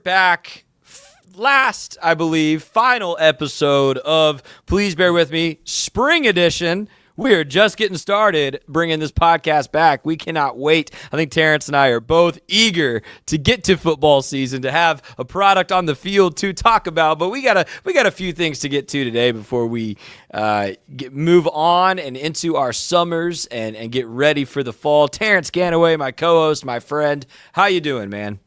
back. Last, I believe, final episode of Please Bear With Me, Spring Edition. We are just getting started bringing this podcast back. We cannot wait. I think Terrance and I are both eager to get to football season, to have a product on the field to talk about. But we got a few things to get to today before we move on and into our summers and get ready for the fall. Terrance Ganaway, my co-host, my friend. How you doing, man?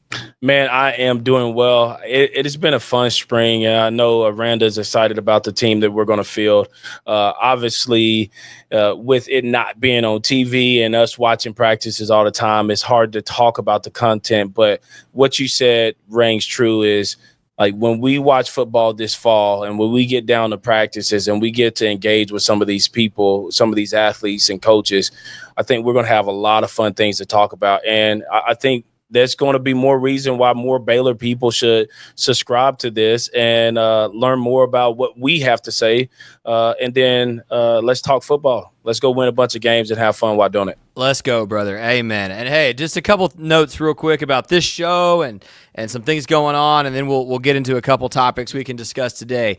Man, I am doing well. It has been a fun spring, and I know Aranda is excited about the team that we're going to field. Obviously, with it not being on TV and us watching practices all the time, it's hard to talk about the content. But what you said rings true is, like, when we watch football this fall and when we get down to practices and we get to engage with some of these people, some of these athletes and coaches, I think we're going to have a lot of fun things to talk about. And I think there's going to be more reason why more Baylor people should subscribe to this and learn more about what we have to say. And then let's talk football. Let's go win a bunch of games and have fun while doing it. Let's go, brother. Amen. And hey, just a couple notes real quick about this show and some things going on, and then we'll get into a couple topics we can discuss today.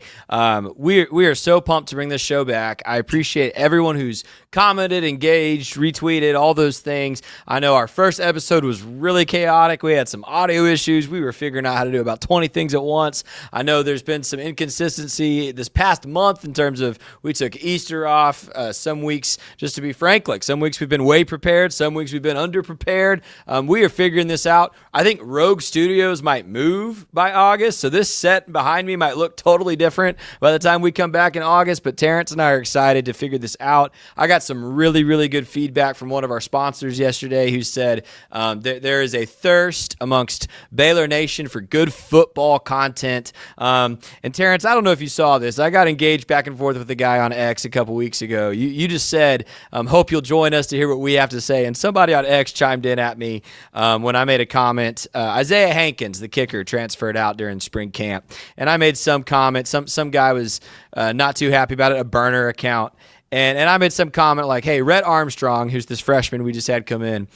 We are so pumped to bring this show back. I appreciate everyone who's commented, engaged, retweeted, all those things. I know our first episode was really chaotic. We had some audio issues. We were figuring out how to do about 20 things at once. I know there's been some inconsistency this past month in terms of we took Easter off. Some weeks, just to be frank, like some weeks we've been way prepared. Some weeks we've been underprepared. We are figuring this out. I think Rogue Studios might move by August, so this set behind me might look totally different by the time we come back in August, but Terrance and I are excited to figure this out. I got some really, really good feedback from one of our sponsors yesterday who said there is a thirst amongst Baylor Nation for good football content. And Terrance, I don't know if you saw this. I got engaged back and forth with a guy on X a couple weeks ago. You just said, hope you'll join us to hear what we have to say. And somebody on X chimed in at me when I made a comment. Isaiah Hankins, the kicker, transferred out during spring camp. And I made some comment. Some guy was not too happy about it, a burner account. And I made some comment like, hey, Rhett Armstrong, who's this freshman we just had come in,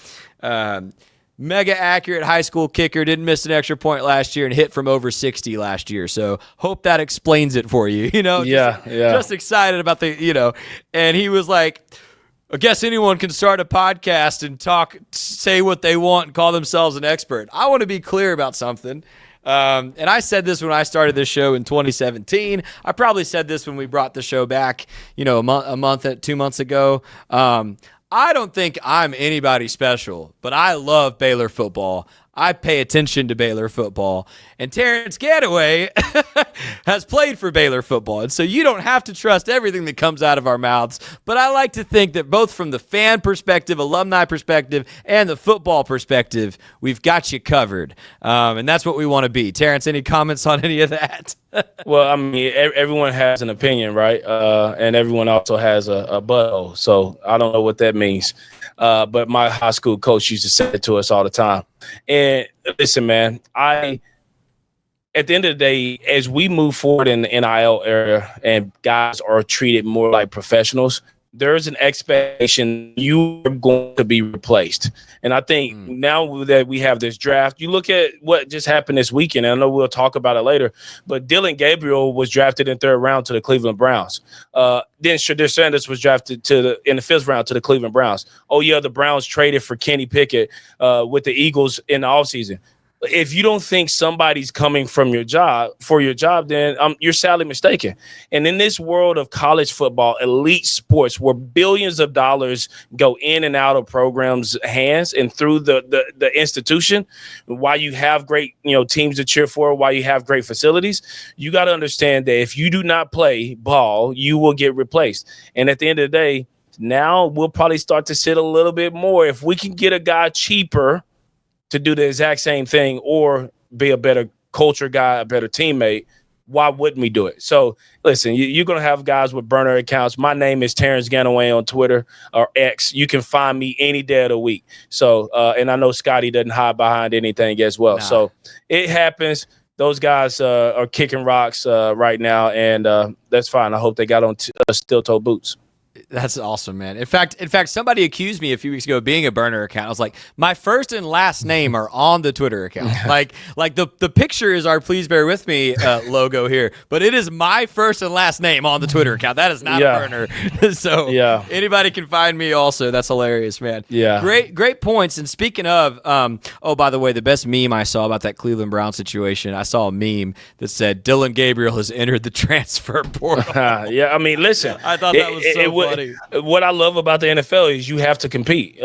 mega accurate high school kicker, didn't miss an extra point last year and hit from over 60 last year. So hope that explains it for you. Just excited about and he was like, I guess anyone can start a podcast and say what they want and call themselves an expert. I want to be clear about something. And I said this when I started this show in 2017. I probably said this when we brought the show back, a month, 2 months ago. I don't think I'm anybody special, but I love Baylor football. I pay attention to Baylor football. And Terrance Ganaway has played for Baylor football. And so you don't have to trust everything that comes out of our mouths. But I like to think that both from the fan perspective, alumni perspective, and the football perspective, we've got you covered. And that's what we want to be. Terrance, any comments on any of that? Well, I mean, everyone has an opinion, right? And everyone also has a butthole. So I don't know what that means. But my high school coach used to say it to us all the time. And listen, man, at the end of the day, as we move forward in the NIL era and guys are treated more like professionals, there's an expectation you are going to be replaced. And I think now that we have this draft, you look at what just happened this weekend. And I know we'll talk about it later, but Dylan Gabriel was drafted in third round to the Cleveland Browns. Then Shadir Sanders was drafted in the fifth round to the Cleveland Browns. Oh, yeah, the Browns traded for Kenny Pickett with the Eagles in the offseason. If you don't think somebody's coming for your job, then you're sadly mistaken. And in this world of college football, elite sports, where billions of dollars go in and out of programs' hands and through the institution, while you have great teams to cheer for, while you have great facilities, you got to understand that if you do not play ball, you will get replaced. And at the end of the day, now we'll probably start to sit a little bit more. If we can get a guy cheaper to do the exact same thing or be a better culture guy, a better teammate, why wouldn't we do it? So listen, you're going to have guys with burner accounts. My name is Terrance Ganaway on Twitter or X. You can find me any day of the week. So, and I know Scotty doesn't hide behind anything as well. Nah. So it happens. Those guys are kicking rocks right now, and that's fine. I hope they got on steel-toe boots. That's awesome, man. In fact, somebody accused me a few weeks ago of being a burner account. I was like, my first and last name are on the Twitter account. like the picture is our "Please Bear With Me" logo here, but it is my first and last name on the Twitter account. That is not a burner. So anybody can find me. Also, that's hilarious, man. Yeah, great points. And speaking of, oh, by the way, the best meme I saw about that Cleveland Brown situation, I saw a meme that said Dylan Gabriel has entered the transfer portal. Yeah, I mean, listen, I thought that was so funny. What I love about the NFL is you have to compete.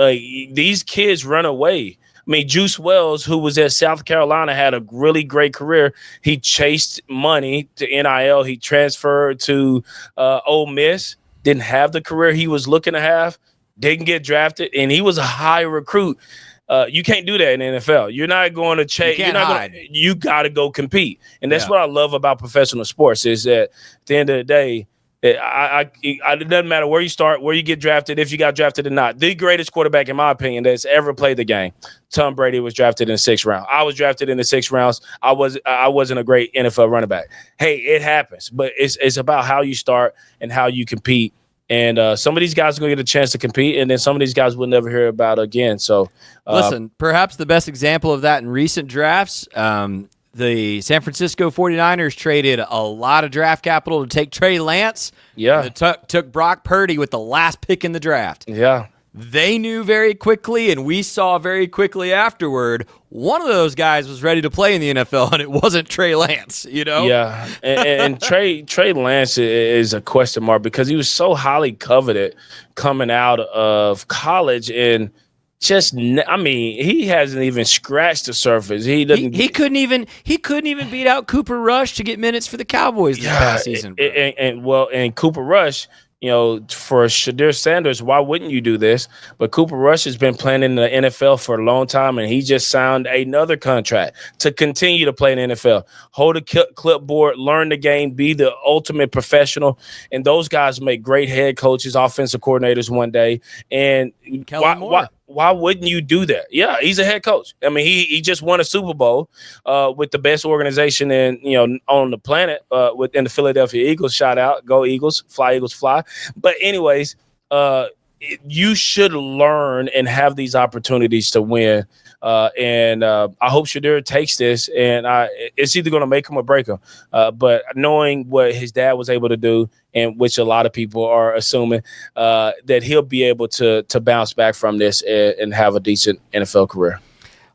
These kids run away. I mean, Juice Wells, who was at South Carolina, had a really great career. He chased money to NIL. He transferred to Ole Miss, didn't have the career he was looking to have, didn't get drafted, and he was a high recruit. You can't do that in the NFL. You're not going to chase. You got to go compete, and that's what I love about professional sports. Is that at the end of the day, it doesn't matter where you start, where you get drafted, if you got drafted or not. The greatest quarterback, in my opinion, that's ever played the game, Tom Brady, was drafted in the 6th round. I was drafted in the 6th rounds. I wasn't a great NFL running back. Hey, it happens, but it's about how you start and how you compete. And some of these guys are going to get a chance to compete, and then some of these guys we'll never hear about again. So, listen, perhaps the best example of that in recent drafts, the San Francisco 49ers traded a lot of draft capital to take Trey Lance. Yeah. Took Brock Purdy with the last pick in the draft. Yeah. They knew very quickly, and we saw very quickly afterward, one of those guys was ready to play in the NFL, and it wasn't Trey Lance, you know? Yeah, and Trey Lance is a question mark because he was so highly coveted coming out of college, and he hasn't even scratched the surface. He doesn't. He couldn't even beat out Cooper Rush to get minutes for the Cowboys this past season. And Cooper Rush, for Shadir Sanders, why wouldn't you do this? But Cooper Rush has been playing in the NFL for a long time, and he just signed another contract to continue to play in the NFL. Hold a clipboard, learn the game, be the ultimate professional. And those guys make great head coaches, offensive coordinators one day. And why wouldn't you do that? Yeah, he's a head coach. I mean, he just won a Super Bowl with the best organization on the planet within the Philadelphia Eagles. Shout out, go Eagles, fly. But anyways, you should learn and have these opportunities to win. And I hope Shadir takes this, and it's either going to make him or break him. But knowing what his dad was able to do, and which a lot of people are assuming, that he'll be able to bounce back from this and have a decent NFL career.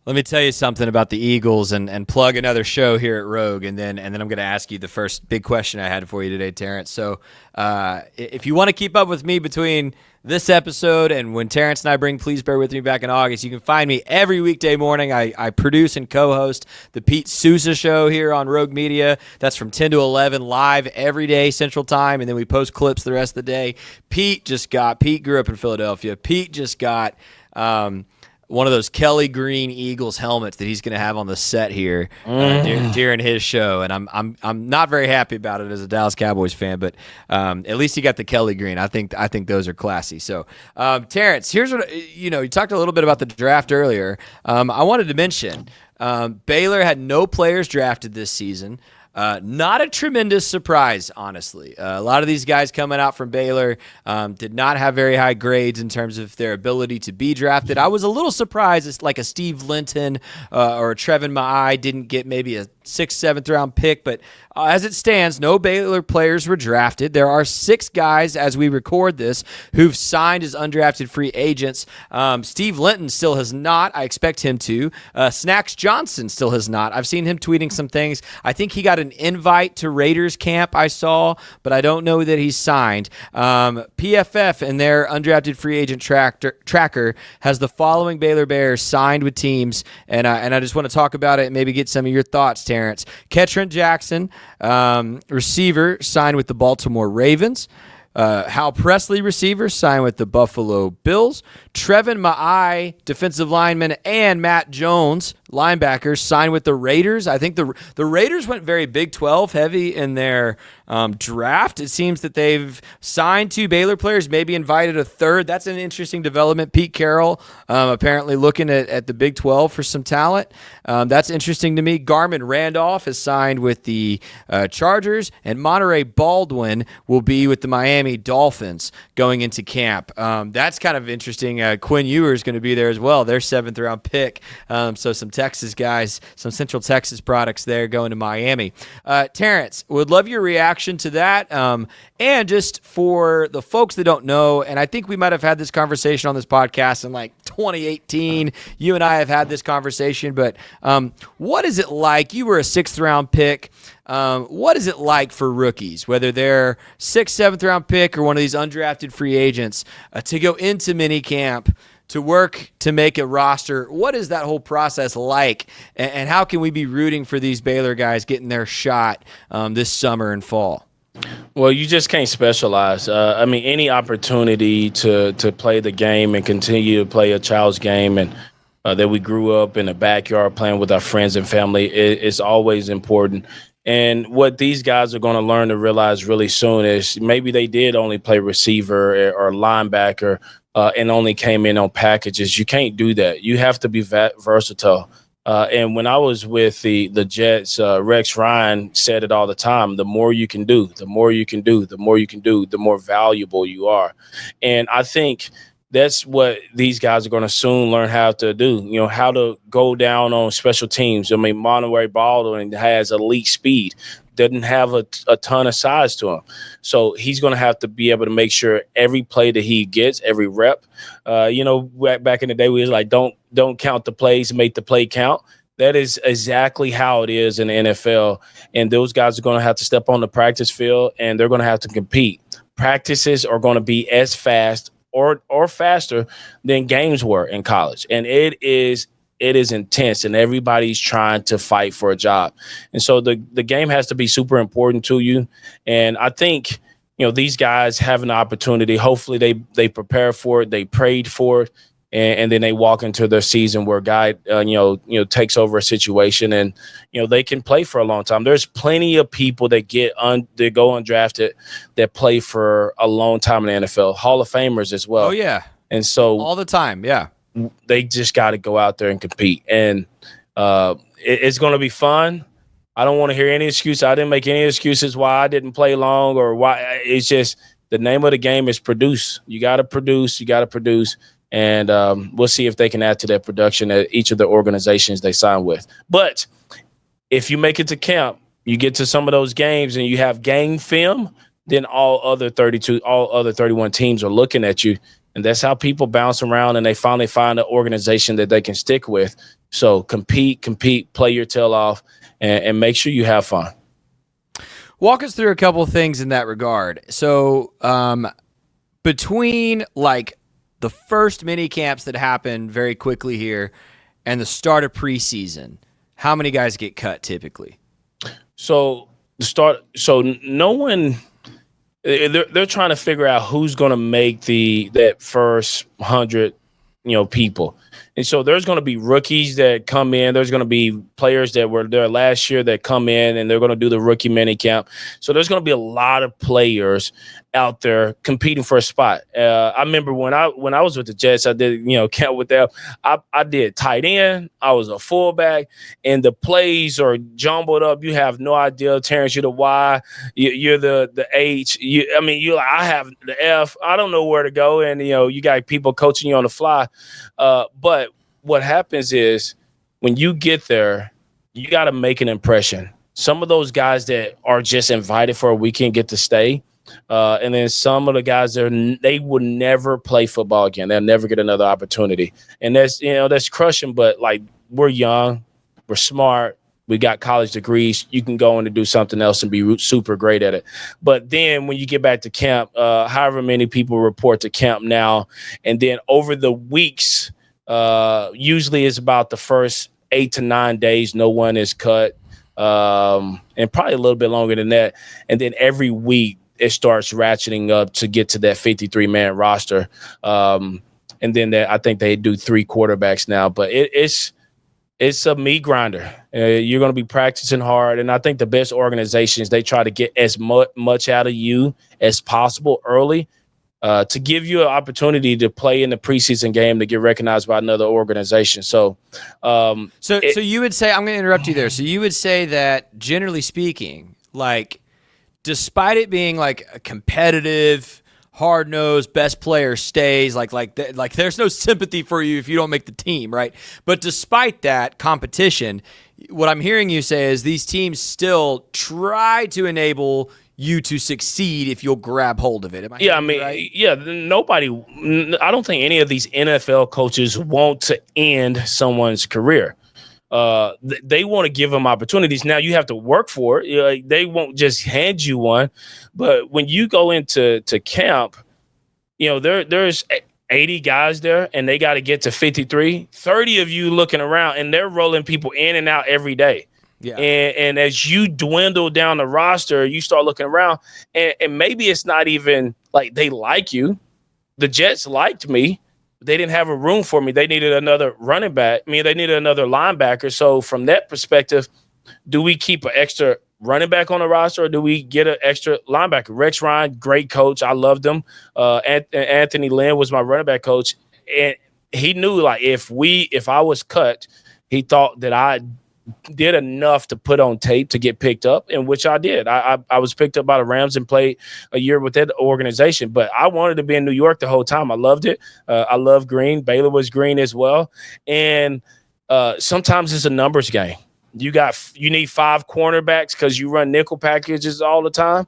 Let me tell you something about the Eagles and plug another show here at Rogue, and then I'm going to ask you the first big question I had for you today, Terrance. So if you want to keep up with me between this episode and when Terrance and I bring Please Bear With Me back in August, you can find me every weekday morning. I produce and co-host the Pete Sousa Show here on Rogue Media. That's from 10 to 11 live every day Central Time, and then we post clips the rest of the day. Pete grew up in Philadelphia. Pete just got one of those Kelly Green Eagles helmets that he's going to have on the set here during his show, and I'm not very happy about it as a Dallas Cowboys fan, but at least he got the Kelly Green. I think those are classy. So, Terrance, here's what you talked a little bit about the draft earlier. I wanted to mention Baylor had no players drafted this season. Not a tremendous surprise, honestly. A lot of these guys coming out from Baylor did not have very high grades in terms of their ability to be drafted. I was a little surprised it's like a Steve Linton or a Trevin Maai didn't get maybe a 6th, 7th round pick, but as it stands, no Baylor players were drafted. There are 6 guys, as we record this, who've signed as undrafted free agents. Steve Linton still has not. I expect him to. Snacks Johnson still has not. I've seen him tweeting some things. I think he got an invite to Raiders camp, I saw, but I don't know that he's signed. PFF and their undrafted free agent tracker has the following Baylor Bears signed with teams, and I just want to talk about it and maybe get some of your thoughts, Terrance. Ketron Jackson, receiver, signed with the Baltimore Ravens. Hal Presley, receiver, signed with the Buffalo Bills. Trevin Maai, defensive lineman, and Matt Jones, linebackers signed with the Raiders. I think the Raiders went very Big 12 heavy in their draft. It seems that they've signed 2 Baylor players, maybe invited a third. That's an interesting development. Pete Carroll apparently looking at the Big 12 for some talent. That's interesting to me. Garmin Randolph is signed with the Chargers, and Monterey Baldwin will be with the Miami Dolphins going into camp. That's kind of interesting. Quinn Ewer is going to be there as well. Their 7th-round pick. So some Texas guys, some Central Texas products there going to Miami. Terrance, would love your reaction to that. And just for the folks that don't know, and I think we might have had this conversation on this podcast in like 2018. You and I have had this conversation, but what is it like? You were a 6th-round pick. What is it like for rookies, whether they're 6th, 7th-round pick or one of these undrafted free agents, to go into minicamp, to work to make a roster? What is that whole process like, and how can we be rooting for these Baylor guys getting their shot this summer and fall? Well, you just can't specialize. Any opportunity to play the game and continue to play a child's game, and that we grew up in the backyard playing with our friends and family is always important. And what these guys are going to learn to realize really soon is maybe they did only play receiver or linebacker and only came in on packages. You can't do that. You have to be versatile. And when I was with the Jets, Rex Ryan said it all the time: the more you can do, the more you can do, the more you can do, the more valuable you are. And I think that's what these guys are going to soon learn how to do, how to go down on special teams. Monterey Baldwin has elite speed, doesn't have a ton of size to him. So he's going to have to be able to make sure every play that he gets, every rep, back in the day, we was like, don't count the plays, make the play count. That is exactly how it is in the NFL. And those guys are going to have to step on the practice field, and they're going to have to compete. Practices are going to be as fast or faster than games were in college. And it is intense, and everybody's trying to fight for a job. And so the game has to be super important to you. And I think, these guys have an opportunity. Hopefully they prepare for it. They prayed for it. And then they walk into their season where a guy, takes over a situation, and, they can play for a long time. There's plenty of people that that go undrafted that play for a long time in the NFL, Hall of Famers as well. Oh, yeah. And so all the time. Yeah. They just got to go out there and compete. And it's going to be fun. I don't want to hear any excuse. I didn't make any excuses why I didn't play long or why. It's just the name of the game is produce. You got to produce. You got to produce. And we'll see if they can add to that production at each of the organizations they sign with. But if you make it to camp, you get to some of those games and you have game film, then all other 31 teams are looking at you. And that's how people bounce around, and they finally find an organization that they can stick with. So compete, play your tail off, and make sure you have fun. Walk us through a couple of things in that regard. So between like the first mini camps that happen very quickly here and the start of preseason, how many guys get cut typically? So no one. They're trying to figure out who's going to make that first 100, people. And so there's going to be rookies that come in. There's going to be players that were there last year that come in, and they're going to do the rookie mini camp. So there's going to be a lot of players out there competing for a spot. I remember when I was with the Jets, I did, camp with them. I did tight end. I was a fullback, and the plays are jumbled up. You have no idea. Terrance, you're the Y. You're the H. I have the F. I don't know where to go, and you got people coaching you on the fly. But what happens is when you get there, you got to make an impression. Some of those guys that are just invited for a weekend get to stay. And then some of the guys they will never play football again. They'll never get another opportunity. And that's crushing. But like, we're young, we're smart, we got college degrees. You can go in and do something else and be super great at it. But then when you get back to camp, however many people report to camp now, and then over the weeks, usually it's about the first 8 to 9 days, no one is cut, and probably a little bit longer than that. And then every week it starts ratcheting up to get to that 53-man roster. And then I think they do 3 quarterbacks now. But it's It's a meat grinder. You're going to be practicing hard. And I think the best organizations, they try to get as much out of you as possible early to give you an opportunity to play in the preseason game to get recognized by another organization. So you would say, I'm going to interrupt you there. So you would say that generally speaking, like, despite it being like a competitive, hard-nosed, best player stays, like there's no sympathy for you if you don't make the team, right? But despite that competition, what I'm hearing you say is these teams still try to enable you to succeed if you'll grab hold of it. Nobody, I don't think any of these NFL coaches want to end someone's career. They want to give them opportunities. Now you have to work for it. They won't just hand you one. But when you go into camp, there's 80 guys there and they got to get to 53, 30 of you looking around and they're rolling people in and out every day. Yeah. And as you dwindle down the roster, you start looking around and maybe it's not even like they like you. The Jets liked me. They didn't have a room for me. They needed another running back. They needed another linebacker. So from that perspective, do we keep an extra running back on the roster or do we get an extra linebacker? Rex Ryan, great coach. I loved him. Anthony Lynn was my running back coach. And he knew like if I was cut, he thought that I did enough to put on tape to get picked up, in which I did. I was picked up by the Rams and played a year with that organization, but I wanted to be in New York the whole time. I loved it. I love green. Baylor was green as well. And sometimes it's a numbers game. You need 5 cornerbacks because you run nickel packages all the time.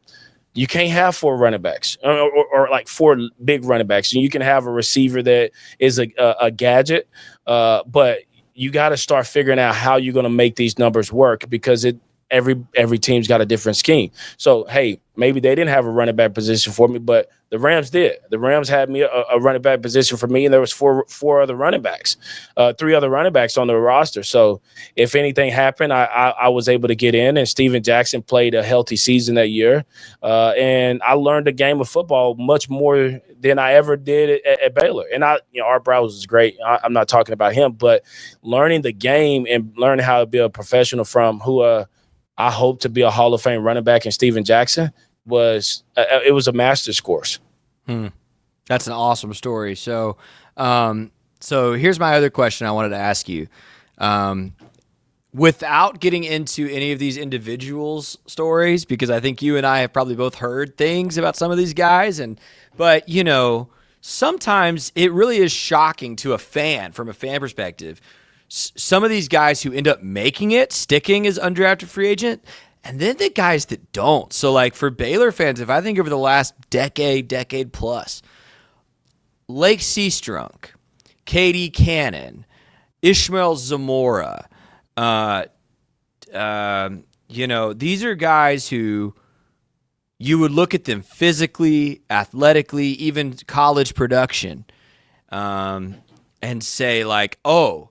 You can't have 4 running backs or like 4 big running backs. And you can have a receiver that is a gadget, but you got to start figuring out how you're going to make these numbers work because every team's got a different scheme. So, hey, maybe they didn't have a running back position for me, but the Rams did. The Rams had me a running back position for me, and there was four other running backs, 3 other running backs on the roster. So if anything happened, I was able to get in, and Steven Jackson played a healthy season that year. And I learned the game of football much more than I ever did at Baylor. And Art Browse was great. I'm not talking about him, but learning the game and learning how to be a professional from who I hope to be a Hall of Fame running back in Steven Jackson was a master's course. That's an awesome story. So here's my other question I wanted to ask you. Without getting into any of these individuals' stories, because I think you and I have probably both heard things about some of these guys, but sometimes it really is shocking to a fan from a fan perspective. Some of these guys who end up making it, sticking as undrafted free agent, and then the guys that don't. So, like, for Baylor fans, if I think over the last decade plus, Lake Seastrunk, Katie Cannon, Ishmael Zamora, these are guys who you would look at them physically, athletically, even college production, and say, like, oh,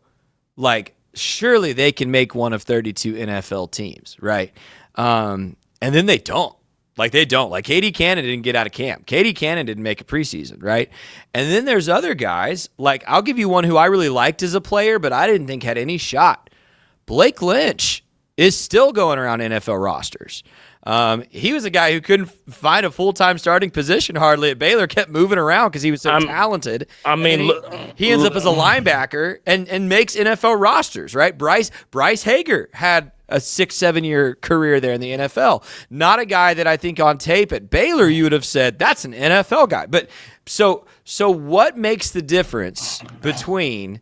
like, surely they can make one of 32 NFL teams, right? And then they don't. Like, they don't. Like, Katie Cannon didn't get out of camp. Katie Cannon didn't make a preseason, right? And then there's other guys. Like, I'll give you one who I really liked as a player, but I didn't think had any shot. Blake Lynch is still going around NFL rosters. He was a guy who couldn't find a full-time starting position hardly at Baylor, kept moving around because he was so talented. He ends up as a linebacker and makes NFL rosters, right? Bryce Hager had a 6-7 year career there in the NFL. Not a guy that I think on tape at Baylor you would have said, that's an NFL guy. But so what makes the difference between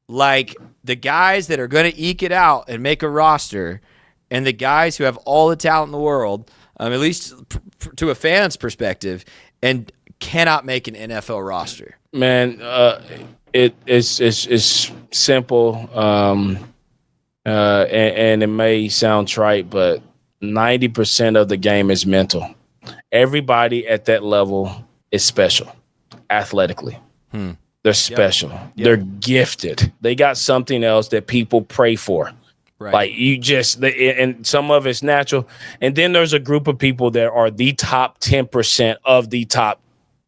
like the guys that are going to eke it out and make a roster and the guys who have all the talent in the world, at least to a fan's perspective, and cannot make an NFL roster? Man, it's simple, and it may sound trite, but 90% of the game is mental. Everybody at that level is special, athletically. They're special. Yep. They're gifted. They got something else that people pray for. Right. Like and some of it's natural. And then there's a group of people that are the top 10% of the top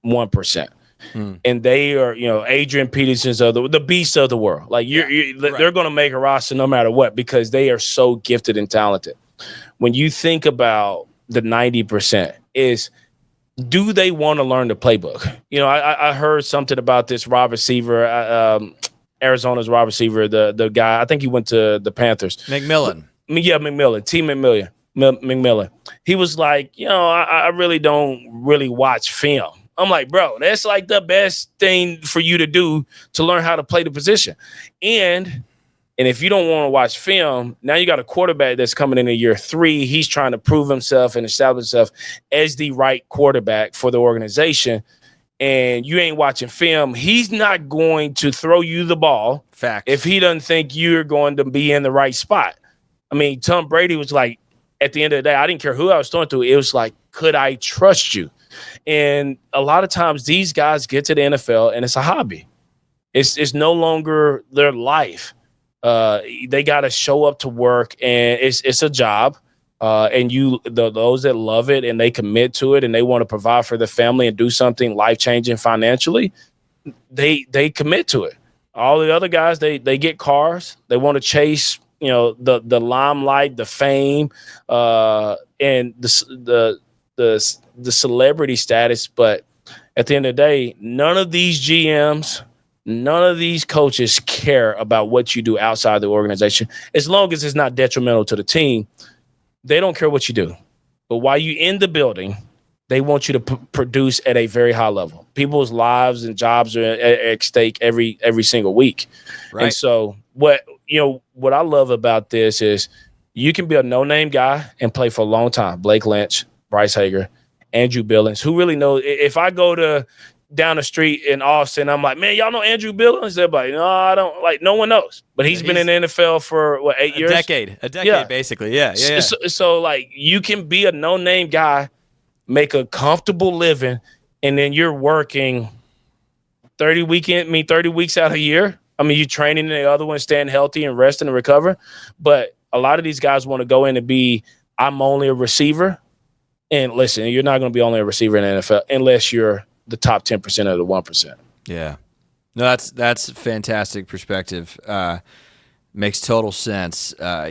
1%. and they are, Adrian Peterson's of the beasts of the world. Like they're going to make a roster no matter what because they are so gifted and talented. When you think about the 90% is, do they want to learn the playbook? I heard something about this wide receiver, Arizona's wide receiver, the guy, I think he went to the Panthers. McMillan. Yeah, McMillan, T. McMillan. He was like, I really don't really watch film. I'm like, bro, that's like the best thing for you to do to learn how to play the position. And if you don't want to watch film, now you got a quarterback that's coming into year 3. He's trying to prove himself and establish himself as the right quarterback for the organization. And you ain't watching film. He's not going to throw you the ball. Fact. If he doesn't think you're going to be in the right spot. I mean, Tom Brady was like, at the end of the day, I didn't care who I was throwing to. It was like, could I trust you? And a lot of times these guys get to the NFL and it's a hobby. It's no longer their life. They got to show up to work and it's a job. And those that love it and they commit to it and they want to provide for their family and do something life-changing financially, they commit to it. All the other guys, they get cars. They want to chase, the limelight, the fame, and the celebrity status. But at the end of the day, none of these GMs, none of these coaches care about what you do outside the organization. As long as it's not detrimental to the team, they don't care what you do. But while you're in the building, they want you to produce at a very high level. People's lives and jobs are at stake every single week. Right. And so what I love about this is you can be a no-name guy and play for a long time. Blake Lynch, Bryce Hager, Andrew Billings, who really knows. If I go down the street in Austin, I'm like, man, y'all know Andrew Billings? They're like, no, I don't. Like, no one knows. But he's been in the NFL for, 8 years? A decade, basically. Yeah. So, like, you can be a no-name guy, make a comfortable living, and then you're working 30 weeks out of a year. I mean, you're training the other one, staying healthy and resting and recovering. But a lot of these guys want to go in and be, I'm only a receiver. And listen, you're not going to be only a receiver in the NFL unless you're the top 10% of the 1%. Yeah. No, that's fantastic perspective. Makes total sense. I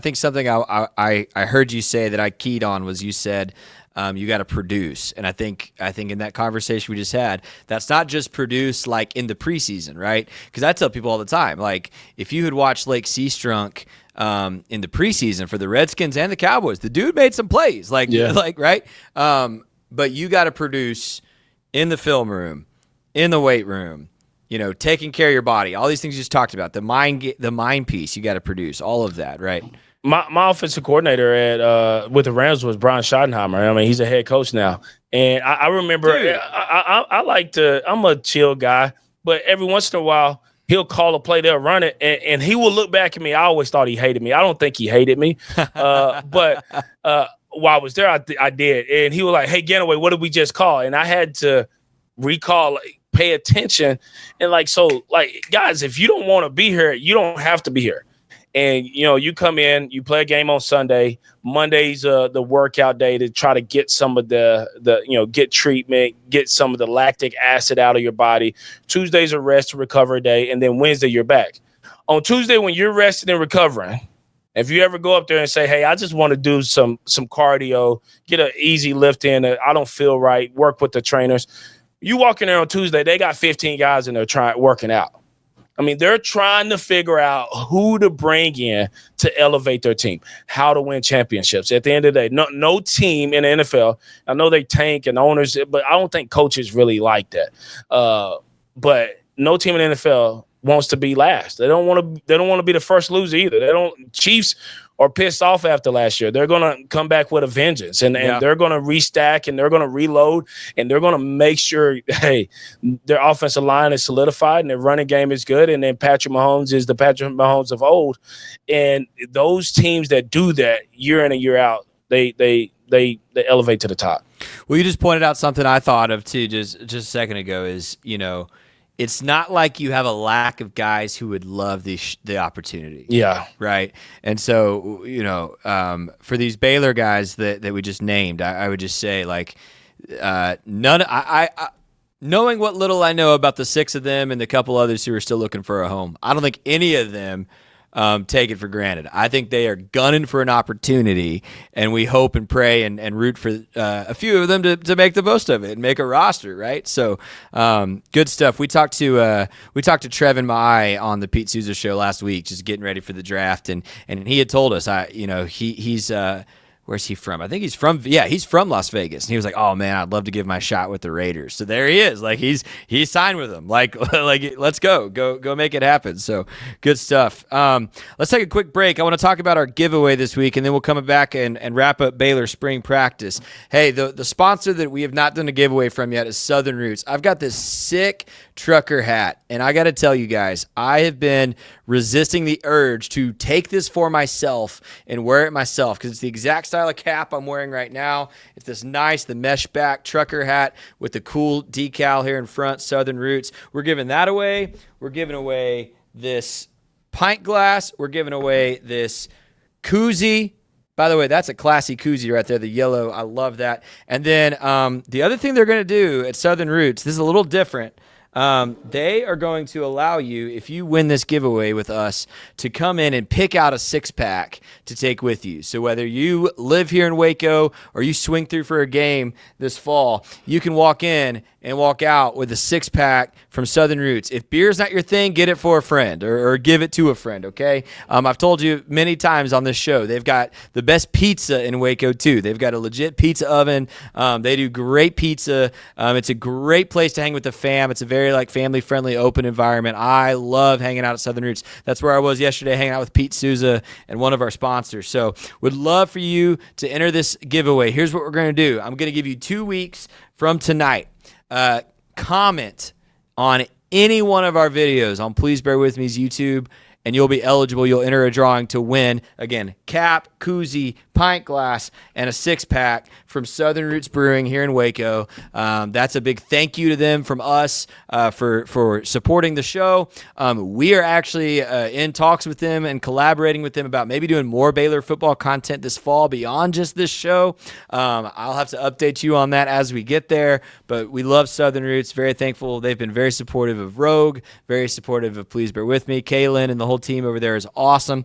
think something I heard you say that I keyed on was you said you got to produce. And I think in that conversation we just had, that's not just produce like in the preseason, right? Because I tell people all the time, like if you had watched Lake Seastrunk in the preseason for the Redskins and the Cowboys, the dude made some plays, right? But you got to produce in the film room, in the weight room, taking care of your body, all these things you just talked about, the mind piece you got to produce, all of that, right? My offensive coordinator with the Rams was Brian Schottenheimer. I mean, he's a head coach now. And I remember I'm a chill guy, but every once in a while he'll call a play, they'll run it, and he will look back at me. I always thought he hated me. I don't think he hated me. But while I was there, I did. And he was like, hey, Ganaway, what did we just call? And I had to recall, pay attention. And guys, if you don't want to be here, you don't have to be here. And, you come in, you play a game on Sunday. Monday's the workout day to try to get some of get treatment, get some of the lactic acid out of your body. Tuesday's a rest and recover day. And then Wednesday, you're back. On Tuesday, when you're resting and recovering, if you ever go up there and say, hey, I just want to do some cardio, get an easy lift in, I don't feel right, work with the trainers. You walk in there on Tuesday, they got 15 guys in there working out. I mean, they're trying to figure out who to bring in to elevate their team, how to win championships. At the end of the day, no team in the NFL, I know they tank and owners, but I don't think coaches really like that. But no team in the NFL wants to be last. They don't want to be the first loser either. Chiefs are pissed off after last year. They're going to come back with a vengeance, and they're going to restack, and they're going to reload, and they're going to make sure, hey, their offensive line is solidified and their running game is good, and then Patrick Mahomes is the Patrick Mahomes of old. And those teams that do that year in and year out, they elevate to the top. Well, you just pointed out something I thought of too just a second ago is, it's not like you have a lack of guys who would love the opportunity. Yeah. Right. And so, for these Baylor guys that we just named, I would just say like none knowing what little I know about the 6 of them and the couple others who are still looking for a home, I don't think any of them take it for granted. I think they are gunning for an opportunity, and we hope and pray and root for a few of them to make the most of it and make a roster, right? So good stuff. We talked to Trevin Mai on the Pete Souza show last week, just getting ready for the draft, and he had told us, he's where's he from? I think he's from Las Vegas. And he was like, "Oh man, I'd love to give my shot with the Raiders." So there he is. Like he's signed with them. Like let's go make it happen. So good stuff. Let's take a quick break. I want to talk about our giveaway this week, and then we'll come back and wrap up Baylor spring practice. Hey, the sponsor that we have not done a giveaway from yet is Southern Roots. I've got this sick trucker hat, and I got to tell you guys, I have been resisting the urge to take this for myself and wear it myself because it's the exact style of cap I'm wearing right now. It's this nice, the mesh back trucker hat with the cool decal here in front, Southern Roots. We're giving that away. We're giving away this pint glass. We're giving away this koozie. By the way, that's a classy koozie right there, the yellow. I love that. And then the other thing they're going to do at Southern Roots, this is a little different. They are going to allow you, if you win this giveaway with us, to come in and pick out a 6-pack to take with you. So whether you live here in Waco or you swing through for a game this fall, you can walk in and walk out with a 6-pack from Southern Roots. If beer's not your thing, get it for a friend or give it to a friend, okay? I've told you many times on this show, they've got the best pizza in Waco, too. They've got a legit pizza oven. They do great pizza. It's a great place to hang with the fam. It's a very family-friendly, open environment. I love hanging out at Southern Roots. That's where I was yesterday, hanging out with Pete Souza and one of our sponsors. So would love for you to enter this giveaway. Here's what we're going to do. I'm going to give you 2 weeks from tonight. Comment on any one of our videos on Please Bear With Me's YouTube, and you'll be eligible. You'll enter a drawing to win, again, cap, koozie, pint glass, and a 6-pack from Southern Roots Brewing here in Waco. That's a big thank you to them from us for supporting the show. We are actually in talks with them and collaborating with them about maybe doing more Baylor football content this fall beyond just this show. I'll have to update you on that as we get there, but we love Southern Roots. Very thankful. They've been very supportive of Rogue, very supportive of Please Bear With Me. Kaylin and the whole team over there is awesome.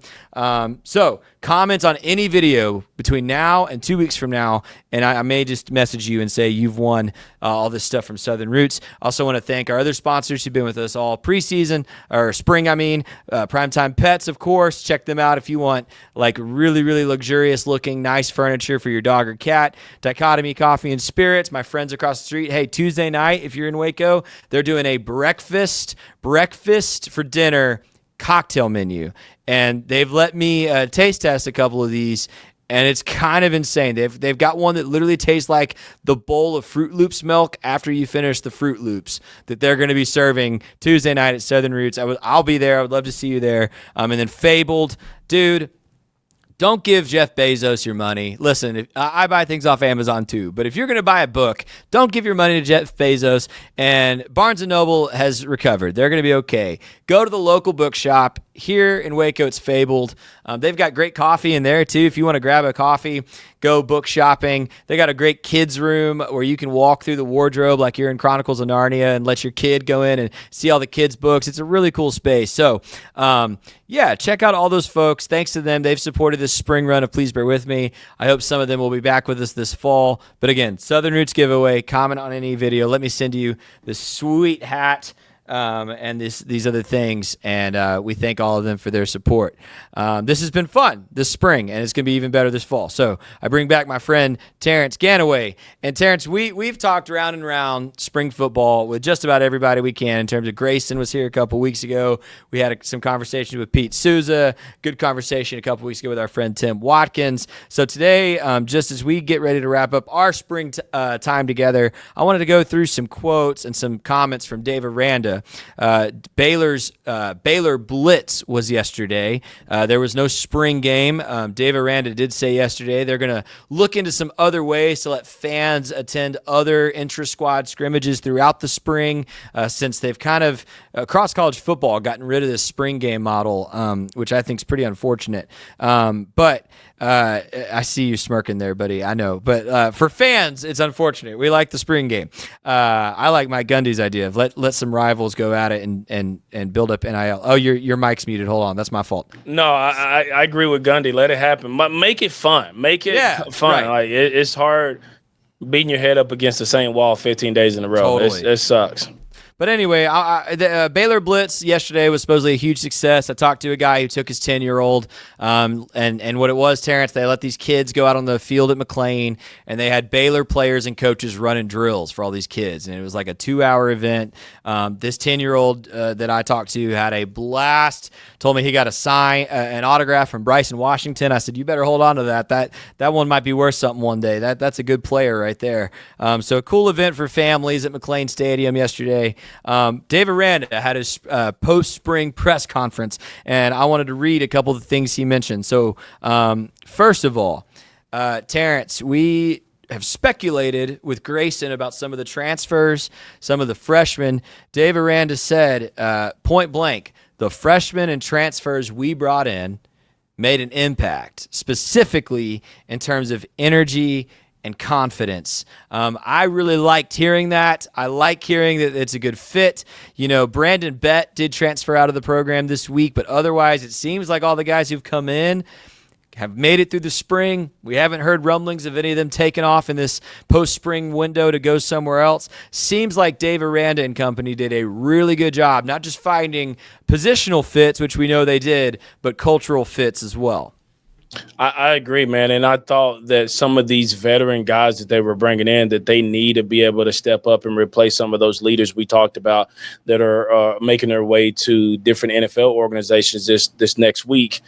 So comment on any video between now and 2 weeks from now, and I may just message you and say you've won all this stuff from Southern Roots. Also want to thank our other sponsors who've been with us all preseason, or spring, Primetime Pets, of course. Check them out if you want really, really luxurious looking, nice furniture for your dog or cat. Dichotomy Coffee and Spirits, my friends across the street. Hey, Tuesday night, if you're in Waco, they're doing a breakfast for dinner cocktail menu, and they've let me taste test a couple of these, and it's kind of insane. They've got one that literally tastes like the bowl of Fruit Loops milk after you finish the Fruit Loops that they're going to be serving Tuesday night at Southern Roots. I'll be there. I would love to see you there. And then Fabled, dude. Don't give Jeff Bezos your money. Listen, I buy things off Amazon too, but if you're going to buy a book, don't give your money to Jeff Bezos. And Barnes & Noble has recovered. They're going to be okay. Go to the local bookshop. Here in Waco, it's Fabled. They've got great coffee in there too. If you want to grab a coffee, go book shopping. They got a great kids room where you can walk through the wardrobe like you're in Chronicles of Narnia and let your kid go in and see all the kids' books. It's a really cool space. So, check out all those folks. Thanks to them, they've supported this spring run of Please Bear With Me. I hope some of them will be back with us this fall. But again, Southern Roots giveaway. Comment on any video. Let me send you this sweet hat. And these other things, and we thank all of them for their support. This has been fun this spring, and it's going to be even better this fall. So I bring back my friend Terrance Ganaway. And Terrance, we've talked round and round spring football with just about everybody we can. In terms of Grayson was here a couple weeks ago. We had some conversations with Pete Souza. Good conversation a couple weeks ago with our friend Tim Watkins. So today, just as we get ready to wrap up our spring time together, I wanted to go through some quotes and some comments from Dave Aranda. Baylor Blitz was yesterday. There was no spring game. Dave Aranda did say yesterday they're going to look into some other ways to let fans attend other intra-squad scrimmages throughout the spring, since they've kind of, across college football, gotten rid of this spring game model, which I think is pretty unfortunate. But I see you smirking there, buddy. I know, but for fans, it's unfortunate. We like the spring game. I like Mike Gundy's idea of let some rivals go at it and build up NIL. Oh, your mic's muted. Hold on, that's my fault. No, I agree with Gundy. Let it happen. But make it fun. Make it fun. Right. Like it's hard beating your head up against the same wall 15 days in a row. Totally. It sucks. But anyway, the Baylor Blitz yesterday was supposedly a huge success. I talked to a guy who took his 10-year-old, and what it was, Terrance, they let these kids go out on the field at McLean, and they had Baylor players and coaches running drills for all these kids, and it was like a 2-hour event. This 10-year-old that I talked to had a blast, told me he got an autograph from Bryson Washington. I said, you better hold on to that. That one might be worth something one day. That's a good player right there. So a cool event for families at McLean Stadium yesterday. Dave Aranda had his post-spring press conference, and I wanted to read a couple of the things he mentioned. So, first of all, Terrance, we have speculated with Grayson about some of the transfers, some of the freshmen. Dave Aranda said, point blank, the freshmen and transfers we brought in made an impact, specifically in terms of energy and confidence. I really liked hearing that. I like hearing that it's a good fit. You know, Brandon Bett did transfer out of the program this week, but otherwise it seems like all the guys who've come in have made it through the spring. We haven't heard rumblings of any of them taking off in this post-spring window to go somewhere else. Seems like Dave Aranda and company did a really good job, not just finding positional fits, which we know they did, but cultural fits as well. I agree, man. And I thought that some of these veteran guys that they were bringing in, that they need to be able to step up and replace some of those leaders we talked about that are making their way to different NFL organizations this next week.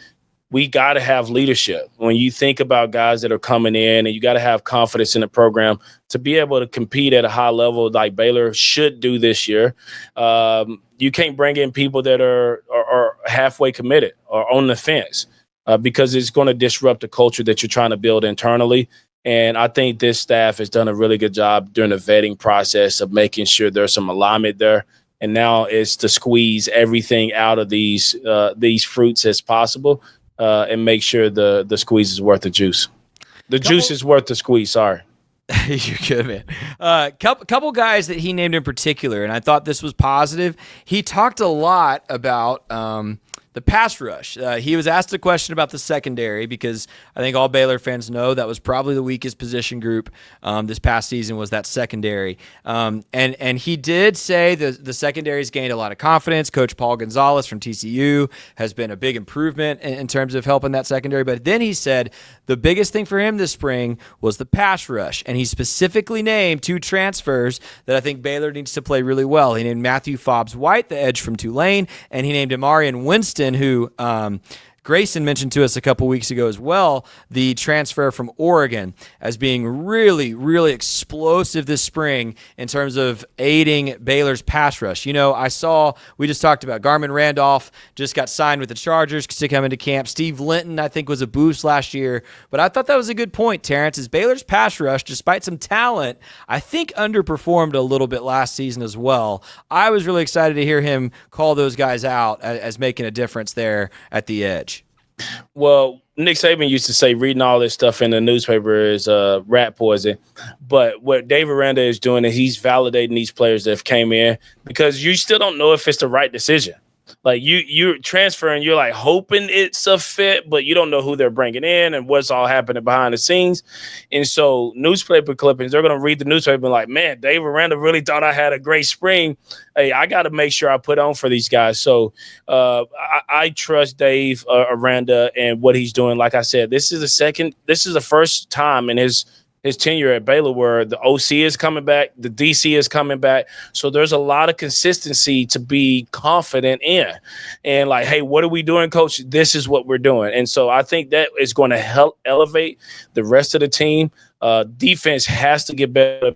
We got to have leadership. When you think about guys that are coming in, and you got to have confidence in the program to be able to compete at a high level like Baylor should do this year. You can't bring in people that are halfway committed or on the fence. Because it's going to disrupt the culture that you're trying to build internally. And I think this staff has done a really good job during the vetting process of making sure there's some alignment there. And now it's to squeeze everything out of these fruits as possible and make sure the squeeze is worth the juice. The juice is worth the squeeze, sorry. You're good, man. Couple guys that he named in particular, and I thought this was positive. He talked a lot about the pass rush. He was asked a question about the secondary because I think all Baylor fans know that was probably the weakest position group this past season was that secondary. And he did say the secondary's gained a lot of confidence. Coach Paul Gonzalez from TCU has been a big improvement in terms of helping that secondary. But then he said the biggest thing for him this spring was the pass rush. And he specifically named 2 transfers that I think Baylor needs to play really well. He named Matthew Fobbs-White, the edge from Tulane, and he named Amarian Winston, who Grayson mentioned to us a couple weeks ago as well, the transfer from Oregon as being really, really explosive this spring in terms of aiding Baylor's pass rush. You know, we just talked about Garmin Randolph just got signed with the Chargers to come into camp. Steve Linton, I think, was a boost last year. But I thought that was a good point, Terrance, is Baylor's pass rush, despite some talent, I think underperformed a little bit last season as well. I was really excited to hear him call those guys out as making a difference there at the edge. Well, Nick Saban used to say reading all this stuff in the newspaper is rat poison. But what Dave Aranda is doing is he's validating these players that have came in because you still don't know if it's the right decision. Like you're transferring, you're like hoping it's a fit, but you don't know who they're bringing in and what's all happening behind the scenes. And so newspaper clippings, they're going to read the newspaper and like, man, Dave Aranda really thought I had a great spring. Hey, I got to make sure I put on for these guys. So I trust Dave Aranda and what he's doing. Like I said, this is the first time in his tenure at Baylor where the OC is coming back, the DC is coming back. So there's a lot of consistency to be confident in. And like, hey, what are we doing, coach? This is what we're doing. And so I think that is going to help elevate the rest of the team. Defense has to get better.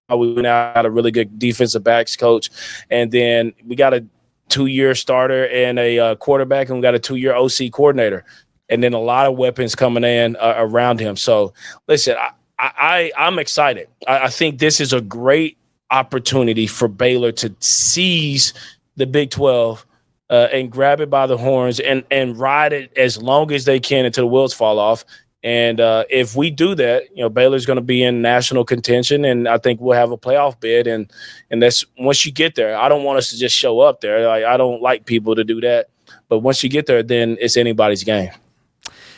We now got a really good defensive backs coach. And then we got a 2-year starter and a quarterback, and we got a 2-year OC coordinator. And then a lot of weapons coming in around him. So, listen, I'm excited. I think this is a great opportunity for Baylor to seize the Big 12 and grab it by the horns and ride it as long as they can until the wheels fall off. And if we do that, Baylor's going to be in national contention, and I think we'll have a playoff bid. And that's once you get there. I don't want us to just show up there. I don't like people to do that. But once you get there, then it's anybody's game.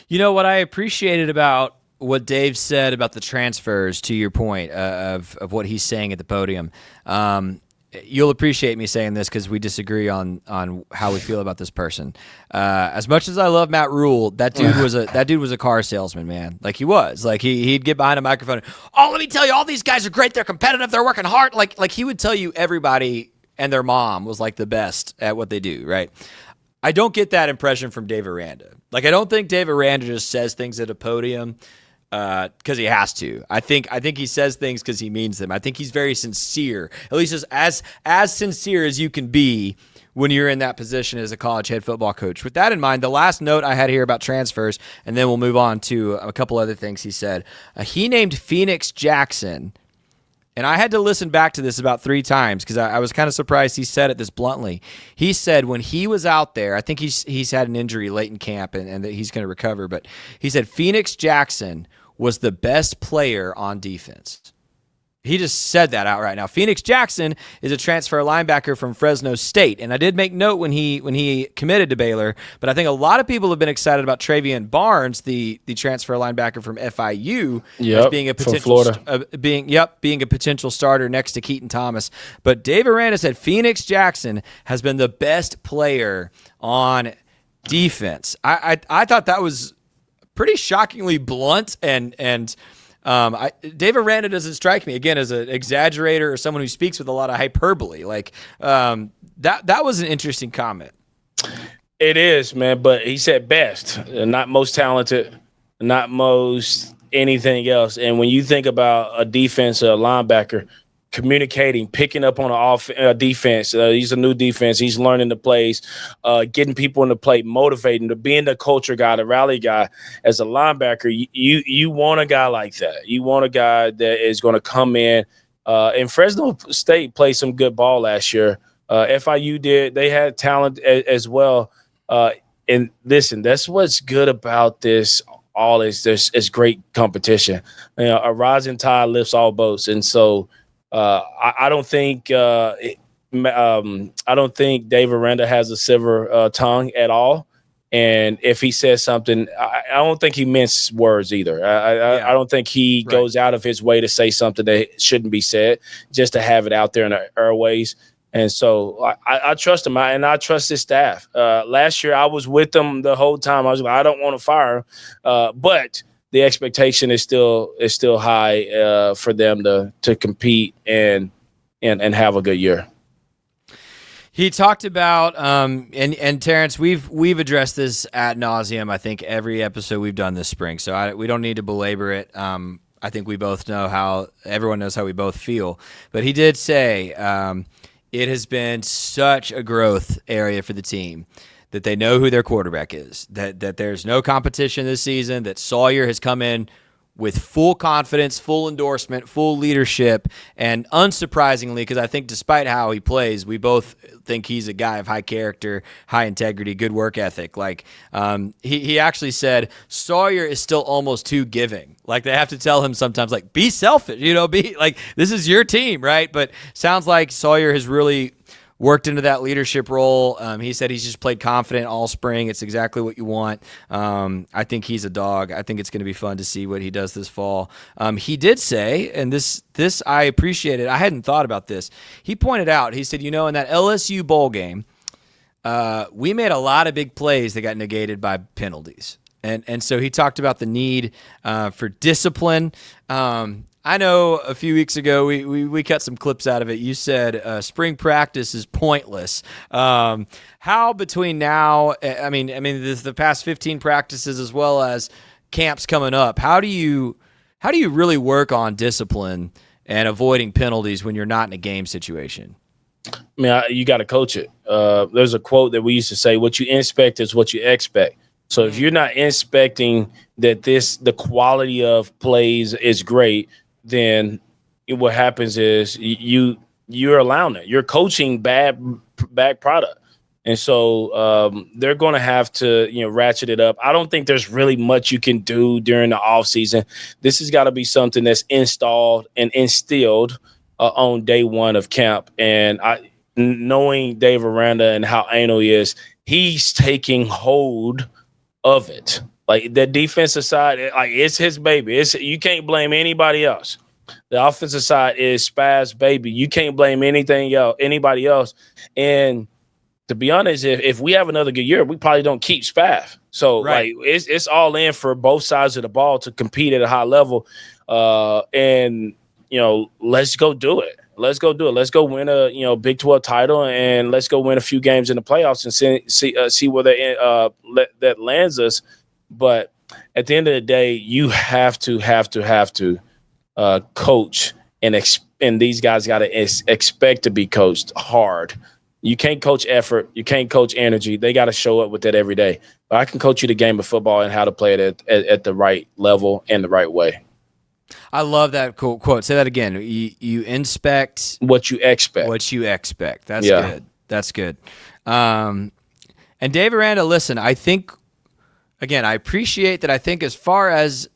What I appreciated about what Dave said about the transfers, to your point of what he's saying at the podium. You'll appreciate me saying this because we disagree on how we feel about this person. As much as I love Matt Rule, that dude was a car salesman, man. Like he was. Like he'd get behind a microphone. Oh, let me tell you, all these guys are great. They're competitive. They're working hard. Like he would tell you everybody and their mom was like the best at what they do. Right. I don't get that impression from Dave Aranda. Like I don't think Dave Aranda just says things at a podium because he has to. I think he says things because he means them. I think he's very sincere, at least as sincere as you can be when you're in that position as a college head football coach. With that in mind, the last note I had here about transfers, and then we'll move on to a couple other things he said. He named Phoenix Jackson, and I had to listen back to this about 3 times because I was kind of surprised he said it this bluntly. He said when he was out there, I think he's had an injury late in camp and that he's going to recover, but he said Phoenix Jackson was the best player on defense. He just said that outright. Now, Phoenix Jackson is a transfer linebacker from Fresno State, and I did make note when he committed to Baylor, but I think a lot of people have been excited about Travion Barnes, the transfer linebacker from FIU, as being a potential being a potential starter next to Keaton Thomas. But Dave Aranda said Phoenix Jackson has been the best player on defense. I thought that was pretty shockingly blunt, and Dave Aranda doesn't strike me again as an exaggerator or someone who speaks with a lot of hyperbole. Like that was an interesting comment. It is, man, but he said best, not most talented, not most anything else. And when you think about a defense, a linebacker, communicating, picking up on a defense. He's a new defense. He's learning the plays, getting people in the play, motivating, to being the culture guy, the rally guy. As a linebacker, you want a guy like that. You want a guy that is going to come in. And Fresno State played some good ball last year. FIU did. They had talent as well. And listen, that's what's good about this. All is there's great competition. A rising tide lifts all boats, and so. I don't think Dave Aranda has a silver tongue at all. And if he says something, I don't think he minces words either. I don't think he goes out of his way to say something that shouldn't be said, just to have it out there in the airways. And so I trust him, and I trust his staff. Last year, I was with them the whole time. I was like, I don't want to fire him, but the expectation is still high for them to compete and have a good year. He talked about and Terrance, we've addressed this ad nauseum. I think every episode we've done this spring, so we don't need to belabor it. I think we both know everyone knows how we both feel. But he did say it has been such a growth area for the team, that they know who their quarterback is, that there's no competition this season, that Sawyer has come in with full confidence, full endorsement, full leadership, and unsurprisingly, because I think despite how he plays, we both think he's a guy of high character, high integrity, good work ethic. Like he actually said Sawyer is still almost too giving. Like they have to tell him sometimes, like, be selfish, be like, this is your team, right? But sounds like Sawyer has really worked into that leadership role. He said he's just played confident all spring. It's exactly what you want. I think he's a dog. I think it's going to be fun to see what he does this fall. He did say, and this I appreciate it. I hadn't thought about this. He pointed out, he said, in that LSU bowl game, we made a lot of big plays that got negated by penalties. And so he talked about the need for discipline. I know a few weeks ago we cut some clips out of it. You said spring practice is pointless. How between now, I mean, the past 15 practices as well as camps coming up, how do you really work on discipline and avoiding penalties when you're not in a game situation? I mean, you got to coach it. There's a quote that we used to say: "What you inspect is what you expect." So if you're not inspecting that the quality of plays is great, then what happens is you're allowing it. You're coaching bad product. And so they're going to have to, ratchet it up. I don't think there's really much you can do during the offseason. This has got to be something that's installed and instilled on day one of camp. And knowing Dave Aranda and how anal he is, he's taking hold of it. Like the defensive side, it's his baby. You can't blame anybody else. The offensive side is Spaz' baby. You can't blame anybody else. And to be honest, if we have another good year, we probably don't keep Spav. So it's all in for both sides of the ball to compete at a high level. And let's go do it. Let's go do it. Let's go win a Big 12 title, and let's go win a few games in the playoffs and see where that lands us. But at the end of the day, you have to coach, and these guys got to expect to be coached hard. You can't coach effort. You can't coach energy. They got to show up with that every day. But I can coach you the game of football and how to play it at the right level and the right way. I love that quote. Say that again. You inspect what you expect. That's good. That's good. And Dave Aranda, listen, I think, again, I appreciate that. I think as far as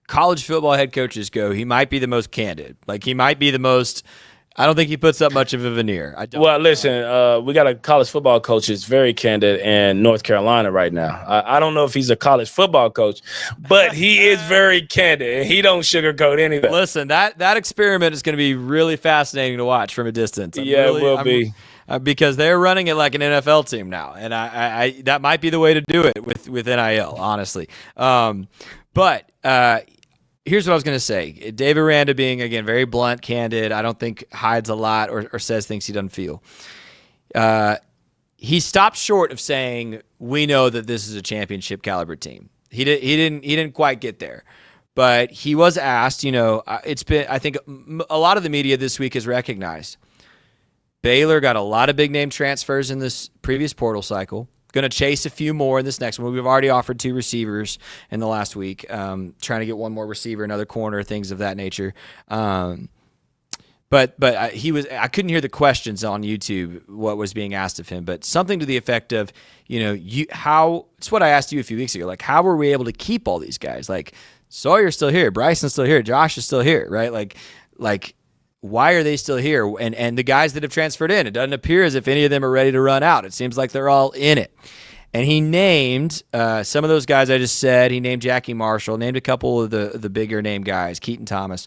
college football head coaches go, he might be the most candid. Like, he might be the most – I don't think he puts up much of a veneer. Well, listen, we got a college football coach that's very candid in North Carolina right now. I don't know if he's a college football coach, but he is very candid, and he don't sugarcoat anything. Listen, that experiment is going to be really fascinating to watch from a distance. It will be. Because they're running it like an NFL team now, and I that might be the way to do it with NIL, honestly. But here's what I was going to say. Dave Aranda being, again, very blunt, candid, I don't think hides a lot or says things he doesn't feel. He stopped short of saying, we know that this is a championship caliber team. He didn't quite get there. But he was asked, it's been, I think a lot of the media this week has recognized Baylor got a lot of big name transfers in this previous portal cycle. Going to chase a few more in this next one. We've already offered 2 receivers in the last week, trying to get one more receiver, another corner, things of that nature. But I couldn't hear the questions on YouTube, what was being asked of him, but something to the effect of, it's what I asked you a few weeks ago. Like, how were we able to keep all these guys? Like, Sawyer's still here, Bryson's still here, Josh is still here, right? Like, why are they still here? And the guys that have transferred in, it doesn't appear as if any of them are ready to run out. It seems like they're all in it. And he named some of those guys I just said. He named Jackie Marshall, named a couple of the bigger name guys, Keaton Thomas.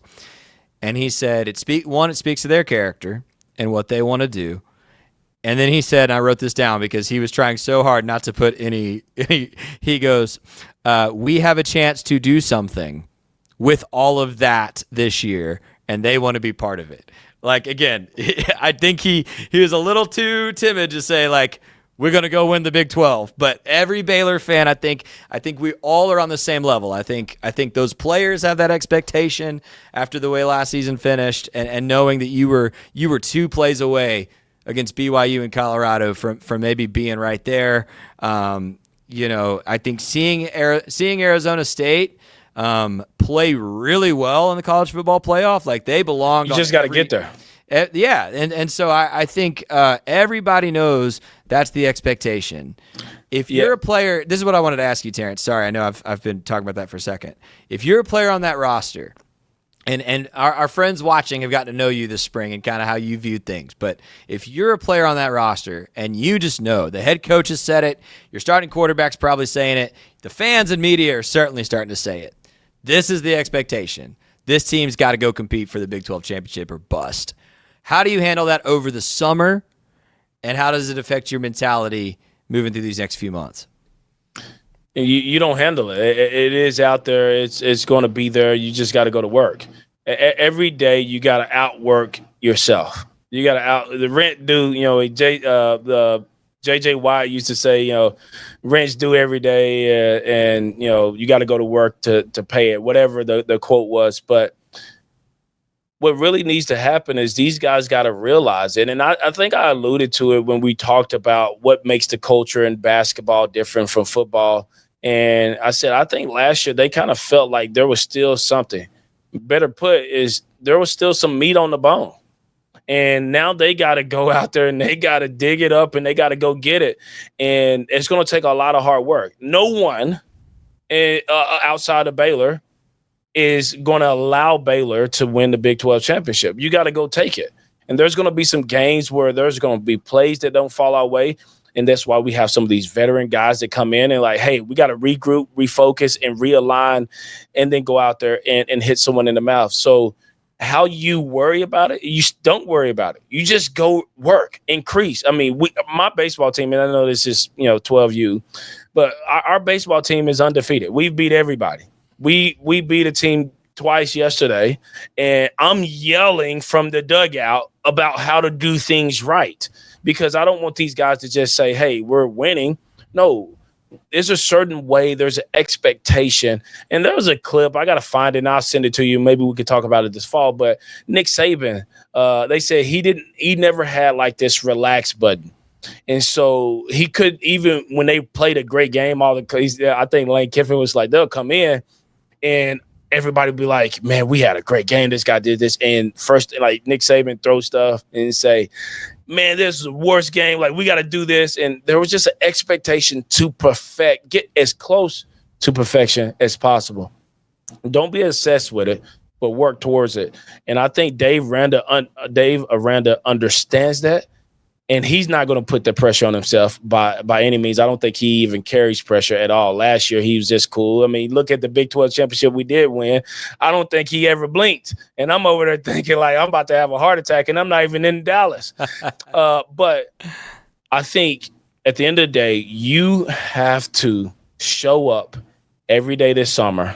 And he said, it speaks to their character and what they want to do. And then he said, and I wrote this down because he was trying so hard not to put any he goes, we have a chance to do something with all of that this year, and they want to be part of it. Like, again, I think he was a little too timid to say, like, we're going to go win the Big 12. But every Baylor fan, I think we all are on the same level. I think those players have that expectation after the way last season finished, and knowing that you were 2 plays away against BYU and Colorado from maybe being right there. I think seeing Arizona State play really well in the college football playoff, like they belong. You just got to get there. Yeah, and so I think everybody knows that's the expectation. If you're a player, this is what I wanted to ask you, Terrance. Sorry, I know I've been talking about that for a second. If you're a player on that roster, and our friends watching have gotten to know you this spring and kind of how you viewed things, but if you're a player on that roster and you just know the head coach has said it, your starting quarterback's probably saying it, the fans and media are certainly starting to say it. This is the expectation. This team's got to go compete for the Big 12 championship or bust. How do you handle that over the summer, and how does it affect your mentality moving through these next few months? You don't handle it. It is out there. It's going to be there. You just got to go to work. Every day you got to outwork yourself. You got to the rent due. The J.J. Watt used to say, rent's due every day, and you got to go to work to pay it. Whatever the quote was, but what really needs to happen is these guys got to realize it. And I think I alluded to it when we talked about what makes the culture in basketball different from football. And I said, I think last year they kind of felt like there was still something. Better put is there was still some meat on the bone. And now they got to go out there and they got to dig it up and they got to go get it. And it's going to take a lot of hard work. No one outside of Baylor is going to allow Baylor to win the Big 12 championship. You got to go take it. And there's going to be some games where there's going to be plays that don't fall our way. And that's why we have some of these veteran guys that come in and like, hey, we got to regroup, refocus, and realign, and then go out there and hit someone in the mouth. So how you worry about it, you don't worry about it. You just go work, increase. I mean, my baseball team, and I know this is 12U, but our baseball team is undefeated. We've beat everybody. We beat a team twice yesterday, and I'm yelling from the dugout about how to do things right because I don't want these guys to just say, hey, we're winning. No, there's a certain way, there's an expectation. And there was a clip, I got to find it, and I'll send it to you. Maybe we could talk about it this fall. But Nick Saban, they said he never had like this relax button. And so he could, even when they played a great game, I think Lane Kiffin was like, they'll come in and everybody be like, man, we had a great game. This guy did this. And first, like Nick Saban throw stuff and say, man, this is the worst game. Like, we got to do this. And there was just an expectation to get as close to perfection as possible. Don't be obsessed with it, but work towards it. And I think Dave Aranda understands that. And he's not going to put the pressure on himself by any means. I don't think he even carries pressure at all. Last year, he was just cool. I mean, look at the Big 12 championship we did win. I don't think he ever blinked. And I'm over there thinking, like, I'm about to have a heart attack, and I'm not even in Dallas. But I think at the end of the day, you have to show up every day this summer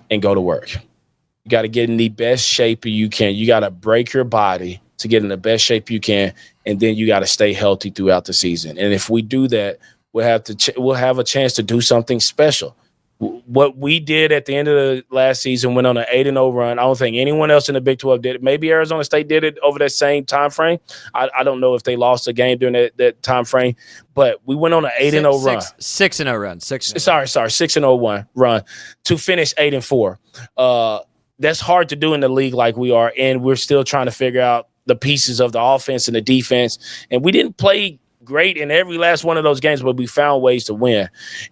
and go to work. You got to get in the best shape you can. You got to break your body to get in the best shape you can, and then you got to stay healthy throughout the season. And if we do that, we'll have a chance to do something special. What we did at the end of the last season, went on an 8-0 run. I don't think anyone else in the Big 12 did it. Maybe Arizona State did it over that same time frame. I don't know if they lost a game during that time frame, but we went on an 8-0 run. 6-0 run. 6-0 run to finish 8-4. That's hard to do in the league like we are, and we're still trying to figure out the pieces of the offense and the defense. And we didn't play great in every last one of those games, but we found ways to win.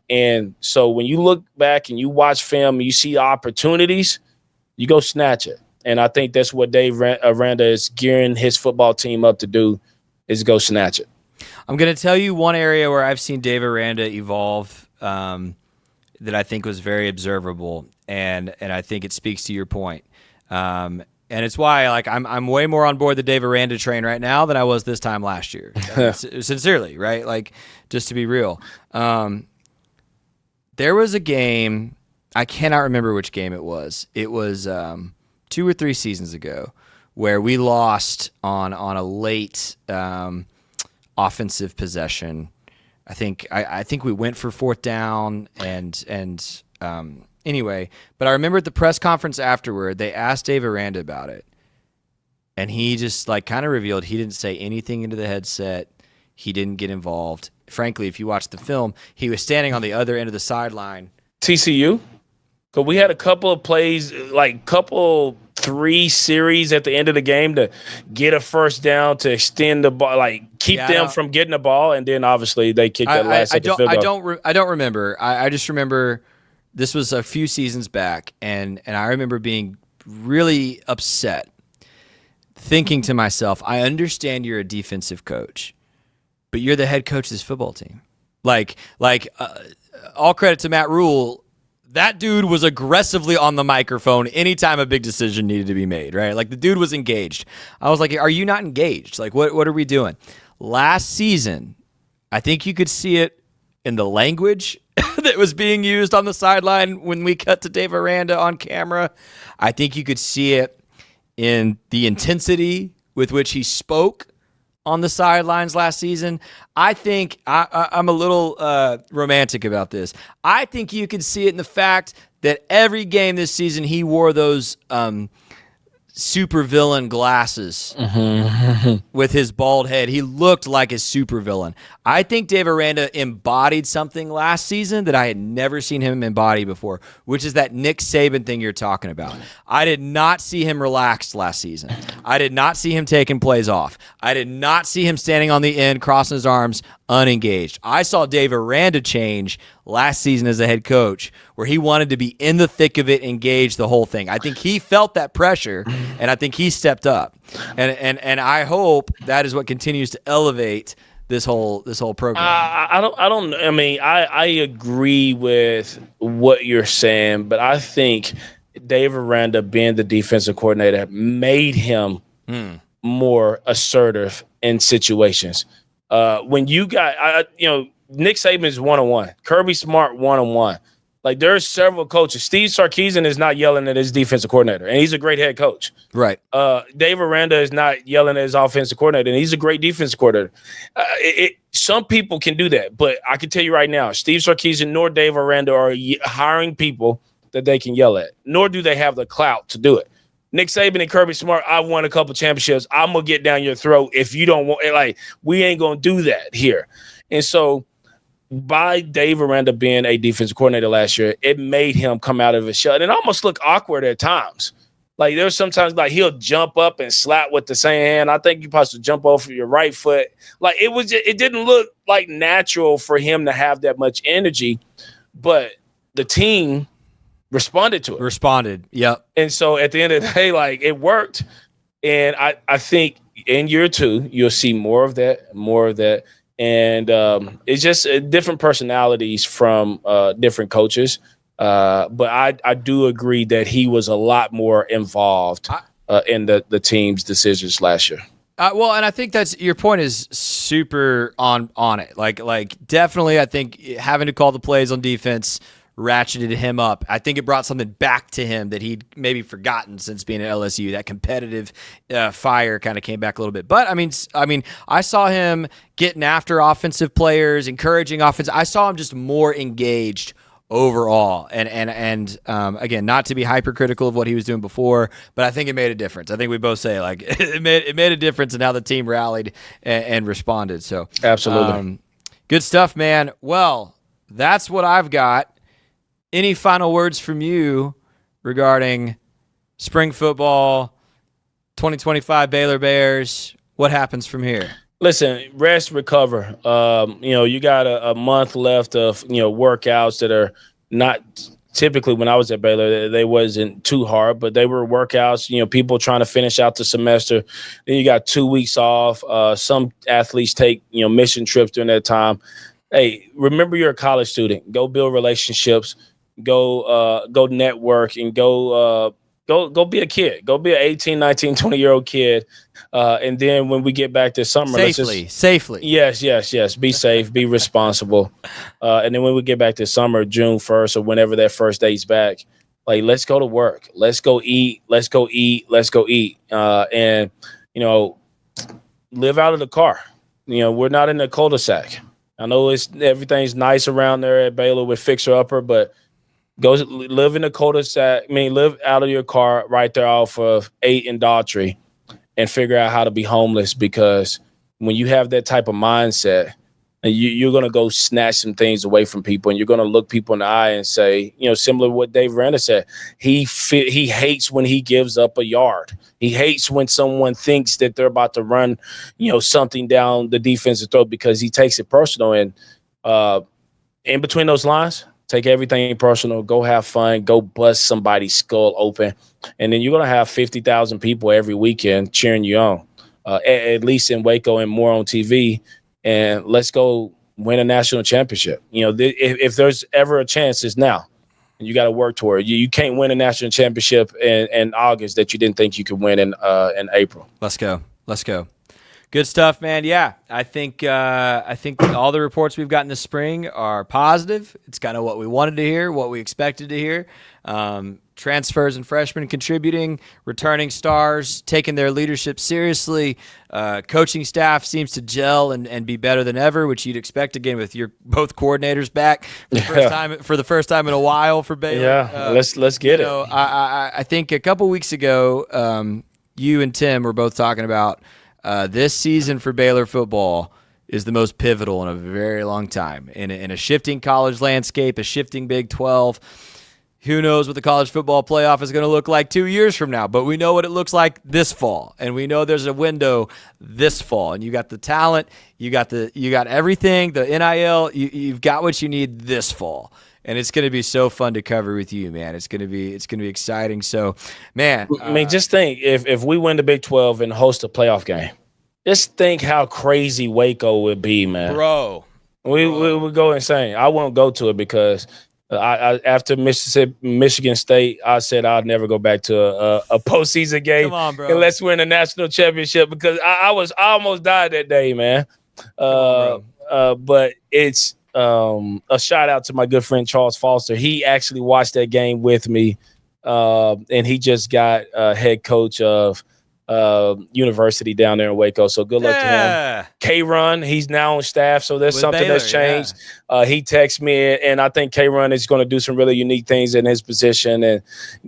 And so when you look back and you watch film and you see opportunities, you go snatch it. And I think that's what Dave Aranda is gearing his football team up to do, is go snatch it. I'm going to tell you one area where I've seen Dave Aranda evolve that I think was very observable, and I think it speaks to your point. And it's why, like, I'm way more on board the Dave Aranda train right now than I was this time last year. Sincerely, right? Like, just to be real. There was a game, I cannot remember which game it was. It was 2 or 3 seasons ago where we lost on a late offensive possession. I think we went for 4th down and anyway, but I remember at the press conference afterward, they asked Dave Aranda about it. And he just like kind of revealed he didn't say anything into the headset. He didn't get involved. Frankly, if you watch the film, he was standing on the other end of the sideline. TCU? Because we had a couple of plays, like 3 series at the end of the game to get a first down, to extend the ball, like keep them from getting the ball. And then obviously they kicked that last second field goal. I don't remember. I just remember this was a few seasons back, and I remember being really upset, thinking to myself, I understand you're a defensive coach, but you're the head coach of this football team. Like all credit to Matt Rule. That dude was aggressively on the microphone anytime a big decision needed to be made, right? Like, the dude was engaged. I was like, are you not engaged? Like, what are we doing? Last season, I think you could see it in the language that was being used on the sideline when we cut to Dave Aranda on camera. I think you could see it in the intensity with which he spoke on the sidelines last season. I think I'm a little romantic about this. I think you can see it in the fact that every game this season he wore those supervillain glasses with his bald head. He looked like a supervillain. I think Dave Aranda embodied something last season that I had never seen him embody before, which is that Nick Saban thing you're talking about. I did not see him relaxed last season. I did not see him taking plays off. I did not see him standing on the end, crossing his arms, unengaged. I saw Dave Aranda change last season as a head coach, where he wanted to be in the thick of it, engaged the whole thing. I think he felt that pressure, and I think he stepped up. And I hope that is what continues to elevate this whole program. I agree with what you're saying, but I think Dave Aranda being the defensive coordinator made him more assertive in situations. When you got, Nick Saban is one-on-one. Kirby Smart one-on-one. Like, there's several coaches. Steve Sarkisian is not yelling at his defensive coordinator, and he's a great head coach. Right. Dave Aranda is not yelling at his offensive coordinator, and he's a great defensive coordinator. Some people can do that, but I can tell you right now, Steve Sarkisian nor Dave Aranda are hiring people that they can yell at, nor do they have the clout to do it. Nick Saban and Kirby Smart, I won a couple championships. I'm going to get down your throat if you don't want – like, we ain't going to do that here. And so – by Dave Aranda being a defensive coordinator last year, it made him come out of his shell. And it almost looked awkward at times. Like, there's sometimes like he'll jump up and slap with the same hand. I think you're supposed to jump off of your right foot. Like, it didn't look like natural for him to have that much energy, but the team responded to it. Yep. And so at the end of the day, like, it worked. And I think in year 2, you'll see more of that. And it's just different personalities from different coaches. But I do agree that he was a lot more involved in the team's decisions last year. Well, and I think that's your point is super on it. Like definitely, I think having to call the plays on defense ratcheted him up. I think it brought something back to him that he'd maybe forgotten since being at LSU. That competitive fire kind of came back a little bit. But I mean, I saw him getting after offensive players, encouraging offense. I saw him just more engaged overall. And again, not to be hypercritical of what he was doing before, but I think it made a difference. I think we both say like it made a difference in how the team rallied and responded. So absolutely, good stuff, man. Well, that's what I've got. Any final words from you regarding spring football, 2025 Baylor Bears? What happens from here? Listen, rest, recover. You got a month left of, workouts that are not typically when I was at Baylor, they wasn't too hard, but they were workouts, people trying to finish out the semester. Then you got 2 weeks off. Some athletes take, mission trips during that time. Hey, remember you're a college student. Go build relationships. Go network and go be a kid. Go be an 18, 19, 20-year-old kid. And then when we get back this summer, safely. Yes. Be safe, be responsible. And then when we get back this summer, June 1st or whenever that first day's back, like, let's go to work. Let's go eat. And, live out of the car. We're not in the cul-de-sac. I know everything's nice around there at Baylor with Fixer Upper, but go live in the cul-de-sac. Live out of your car right there off of 8 and Daughtry and figure out how to be homeless, because when you have that type of mindset, you're going to go snatch some things away from people, and you're going to look people in the eye and say, similar to what Dave Aranda said, he hates when he gives up a yard. He hates when someone thinks that they're about to run, something down the defensive throat, because he takes it personal. And in between those lines, take everything personal, go have fun, go bust somebody's skull open. And then you're going to have 50,000 people every weekend cheering you on, at least in Waco and more on TV. And let's go win a national championship. If there's ever a chance, it's now. And you got to work toward it. You can't win a national championship in August that you didn't think you could win in April. Let's go. Good stuff, man. Yeah, I think all the reports we've gotten this spring are positive. It's kind of what we wanted to hear, what we expected to hear. transfers and freshmen contributing, returning stars, taking their leadership seriously. Coaching staff seems to gel and be better than ever, which you'd expect, again, with your both coordinators back for the first time in a while for Baylor. Yeah, let's get it. I think a couple weeks ago, you and Tim were both talking about this season for Baylor football is the most pivotal in a very long time. In a shifting college landscape, a shifting Big 12, who knows what the college football playoff is going to look like 2 years from now, but we know what it looks like this fall, and we know there's a window this fall, and you got the talent, you got everything, the NIL, you've got what you need this fall. And it's going to be so fun to cover with you, man. It's going to be exciting. So, man, I mean, just think if we win the Big 12 and host a playoff game, just think how crazy Waco would be, man. Bro. We would go insane. I won't go to it because I after Michigan State, I said I'd never go back to a postseason game. Come on, bro. Unless we're in a national championship, because I almost died that day, man. But it's a shout out to my good friend Charles Foster. He actually watched that game with me, and he just got head coach of university down there in Waco. So good luck to him. K-Run, he's now on staff, so there's something Baylor, that's changed. He texts me, and I think K-Run is going to do some really unique things in his position and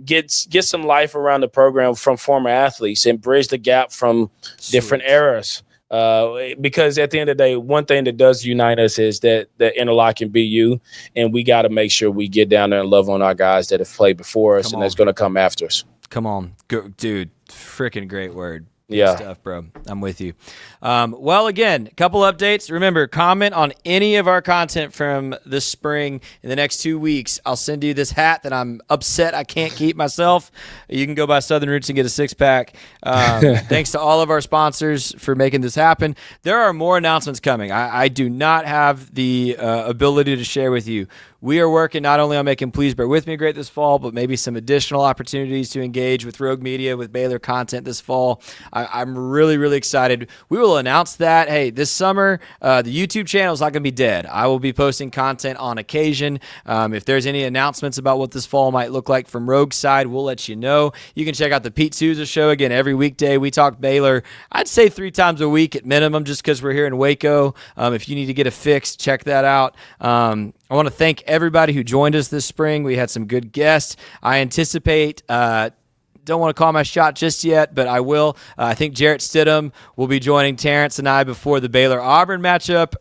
get some life around the program from former athletes and bridge the gap from different eras. Because at the end of the day, one thing that does unite us is that the interlock can be you, and we got to make sure we get down there and love on our guys that have played before us that's going to come after us. Come on, dude, freaking great word. Yeah. Stuff, bro. I'm with you. Well, again, a couple updates. Remember, comment on any of our content from this spring in the next 2 weeks. I'll send you this hat that I'm upset I can't keep myself. You can go by Southern Roots and get a 6-pack. Thanks to all of our sponsors for making this happen. There are more announcements coming. I do not have the ability to share with you. We are working not only on making Please Bear With Me great this fall, but maybe some additional opportunities to engage with Rogue Media, with Baylor content this fall. I'm really, really excited. We will announce that, hey, this summer, the YouTube channel is not going to be dead. I will be posting content on occasion. If there's any announcements about what this fall might look like from Rogue's side, we'll let you know. You can check out the Pete Souza Show. Again, every weekday we talk Baylor. I'd say 3 times a week at minimum, just because we're here in Waco. If you need to get a fix, check that out. I want to thank everybody who joined us this spring. We had some good guests. I anticipate, don't want to call my shot just yet, but I will. I think Jarrett Stidham will be joining Terrance and I before the Baylor-Auburn matchup.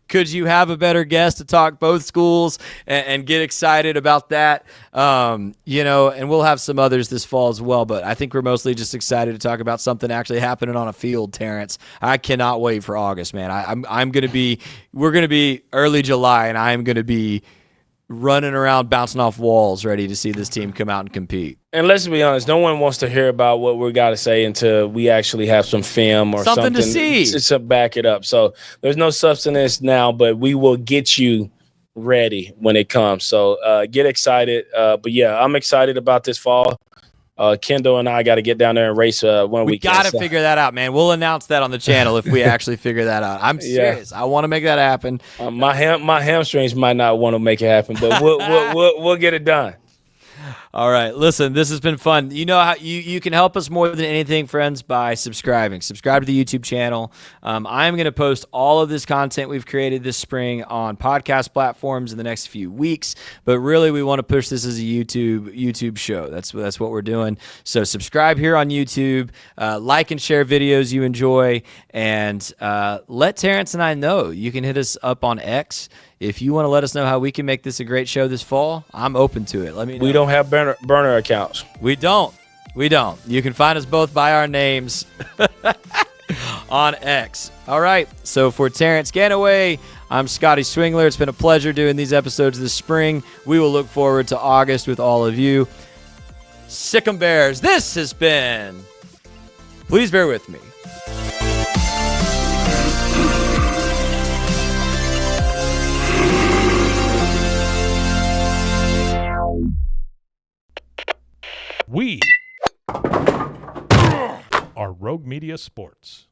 Could you have a better guest to talk both schools and get excited about that? And we'll have some others this fall as well, but I think we're mostly just excited to talk about something actually happening on a field, Terrance. I cannot wait for August, man. We're going to be early July, and I'm going to be running around bouncing off walls ready to see this team come out and compete. And let's be honest, no one wants to hear about what we got to say until we actually have some film or something to see to back it up. So there's no substance now, but we will get you ready when it comes. So get excited. But yeah, I'm excited about this fall. Kendall and I got to get down there and race one weekend. We got to figure that out, man. We'll announce that on the channel if we actually figure that out. I'm serious. I want to make that happen. My hamstrings might not want to make it happen, but we'll get it done. All right, listen, this has been fun. You know how you can help us more than anything, friends, by subscribing. Subscribe to the YouTube channel. I'm going to post all of this content we've created this spring on podcast platforms in the next few weeks, but really we want to push this as a YouTube show. That's what we're doing. So subscribe here on YouTube, like and share videos you enjoy, and let Terrance and I know. You can hit us up on X. If you want to let us know how we can make this a great show this fall, I'm open to it. Let me know. We don't have burner accounts. We don't. You can find us both by our names on X. All right. So for Terrance Ganaway, I'm Scotty Swingler. It's been a pleasure doing these episodes this spring. We will look forward to August with all of you. Sick 'em Bears. This has been Please Bear With Me. We are Rogue Media Sports.